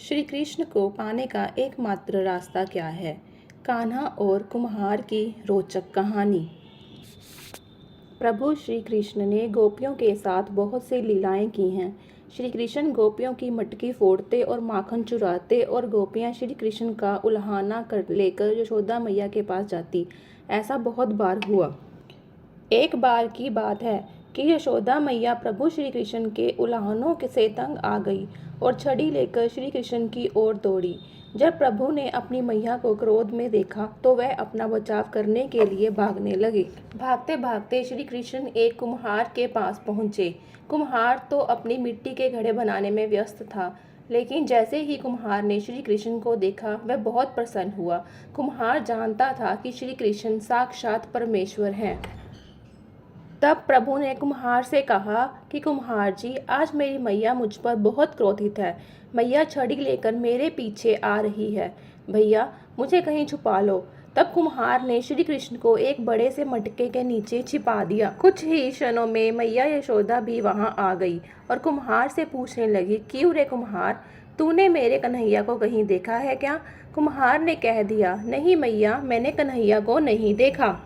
श्री कृष्ण को पाने का एकमात्र रास्ता क्या है? कान्हा और कुम्हार की रोचक कहानी। प्रभु श्री कृष्ण ने गोपियों के साथ बहुत सी लीलाएं की हैं। श्री कृष्ण गोपियों की मटकी फोड़ते और माखन चुराते और गोपियां श्री कृष्ण का उल्हाना कर लेकर यशोदा मैया के पास जाती। ऐसा बहुत बार हुआ। एक बार की बात है कि यशोदा मैया प्रभु श्री कृष्ण के उल्हानों से तंग आ गई और छड़ी लेकर श्री कृष्ण की ओर दौड़ी। जब प्रभु ने अपनी मैया को क्रोध में देखा तो वह अपना बचाव करने के लिए भागने लगे। भागते भागते श्री कृष्ण एक कुम्हार के पास पहुंचे। कुम्हार तो अपनी मिट्टी के घड़े बनाने में व्यस्त था, लेकिन जैसे ही कुम्हार ने श्री कृष्ण को देखा वह बहुत प्रसन्न हुआ। कुम्हार जानता था कि श्री कृष्ण साक्षात परमेश्वर हैं। तब प्रभु ने कुम्हार से कहा कि कुम्हार जी, आज मेरी मैया मुझ पर बहुत क्रोधित है। मैया छड़ी लेकर मेरे पीछे आ रही है। भैया, मुझे कहीं छुपा लो। तब कुम्हार ने श्री कृष्ण को एक बड़े से मटके के नीचे छिपा दिया। कुछ ही क्षणों में मैया यशोदा भी वहां आ गई और कुम्हार से पूछने लगी, क्यों रे कुम्हार, तूने मेरे कन्हैया को कहीं देखा है क्या? कुम्हार ने कह दिया, नहीं मैया, मैंने कन्हैया को नहीं देखा।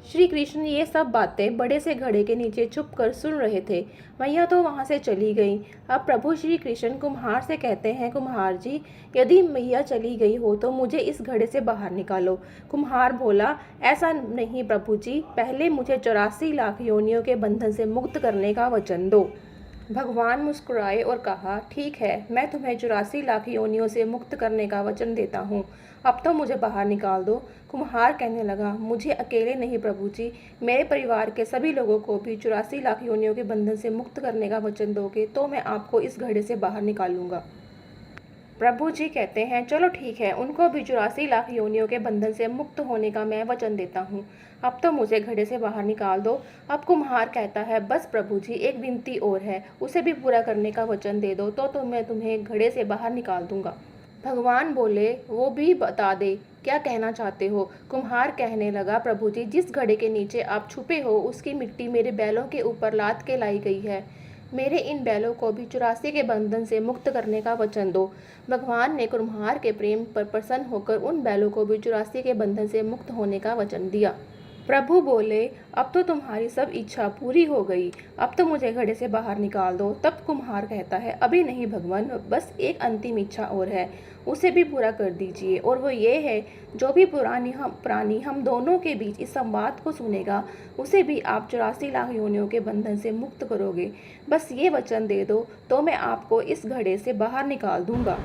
श्री कृष्ण ये सब बातें बड़े से घड़े के नीचे छुपकर सुन रहे थे। मैया तो वहां से चली गई। अब प्रभु श्री कृष्ण कुम्हार से कहते हैं, कुम्हार जी, यदि मैया चली गई हो तो मुझे इस घड़े से बाहर निकालो। कुम्हार बोला, ऐसा नहीं प्रभु जी, पहले मुझे 84 लाख योनियों के बंधन से मुक्त करने का वचन दो। भगवान मुस्कुराए और कहा, ठीक है, मैं तुम्हें 84 लाख योनियों से मुक्त करने का वचन देता हूँ। अब तो मुझे बाहर निकाल दो। कुम्हार कहने लगा, मुझे अकेले नहीं प्रभु जी, मेरे परिवार के सभी लोगों को भी 84 लाख योनियों के बंधन से मुक्त करने का वचन दोगे तो मैं आपको इस घड़े से बाहर निकालूंगा। प्रभु जी कहते हैं, चलो ठीक है, उनको भी 84 लाख योनियों के बंधन से मुक्त होने का मैं वचन देता हूँ। अब तो मुझे घड़े से बाहर निकाल दो। अब कुम्हार कहता है, बस प्रभु जी, एक विनती और है, उसे भी पूरा करने का वचन दे दो तो मैं तुम्हें घड़े से बाहर निकाल दूंगा। भगवान बोले, वो भी बता दे, क्या कहना चाहते हो? कुम्हार कहने लगा, प्रभु जी, जिस घड़े के नीचे आप छुपे हो उसकी मिट्टी मेरे बैलों के ऊपर लाद के लाई गई है। मेरे इन बैलों को भी 84 के बंधन से मुक्त करने का वचन दो। भगवान ने कुम्हार के प्रेम पर प्रसन्न होकर उन बैलों को भी 84 के बंधन से मुक्त होने का वचन दिया। प्रभु बोले, अब तो तुम्हारी सब इच्छा पूरी हो गई, अब तो मुझे घड़े से बाहर निकाल दो। तब कुम्हार कहता है, अभी नहीं भगवान, बस एक अंतिम इच्छा और है, उसे भी पूरा कर दीजिए। और वो ये है, जो भी प्राणी हम दोनों के बीच इस संवाद को सुनेगा उसे भी आप 84 लाख योनियों के बंधन से मुक्त करोगे। बस ये वचन दे दो तो मैं आपको इस घड़े से बाहर निकाल दूंगा।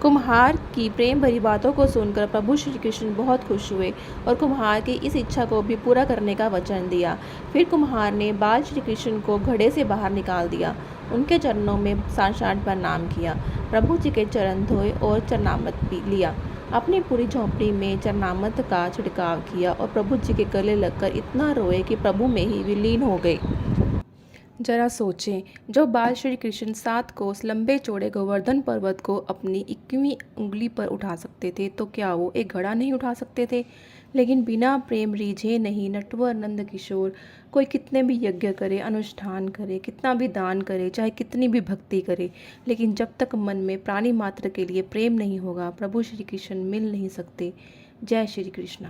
कुम्हार की प्रेम भरी बातों को सुनकर प्रभु श्री कृष्ण बहुत खुश हुए और कुम्हार की इस इच्छा को भी पूरा करने का वचन दिया। फिर कुम्हार ने बाल श्री कृष्ण को घड़े से बाहर निकाल दिया, उनके चरणों में साष्टांग प्रणाम किया, प्रभु जी के चरण धोए और चरणामृत पी लिया। अपनी पूरी झोंपड़ी में चरणामृत का छिड़काव किया और प्रभु जी के गले लगकर इतना रोए कि प्रभु में ही विलीन हो गए। जरा सोचें, जो बाल श्री कृष्ण 7 कोस लंबे चौड़े गोवर्धन पर्वत को अपनी 21वीं उंगली पर उठा सकते थे, तो क्या वो एक घड़ा नहीं उठा सकते थे? लेकिन बिना प्रेम रीझे नहीं नटवर नंद किशोर। कोई कितने भी यज्ञ करे, अनुष्ठान करे, कितना भी दान करे, चाहे कितनी भी भक्ति करे, लेकिन जब तक मन में प्राणी मात्र के लिए प्रेम नहीं होगा, प्रभु श्री कृष्ण मिल नहीं सकते। जय श्री कृष्ण।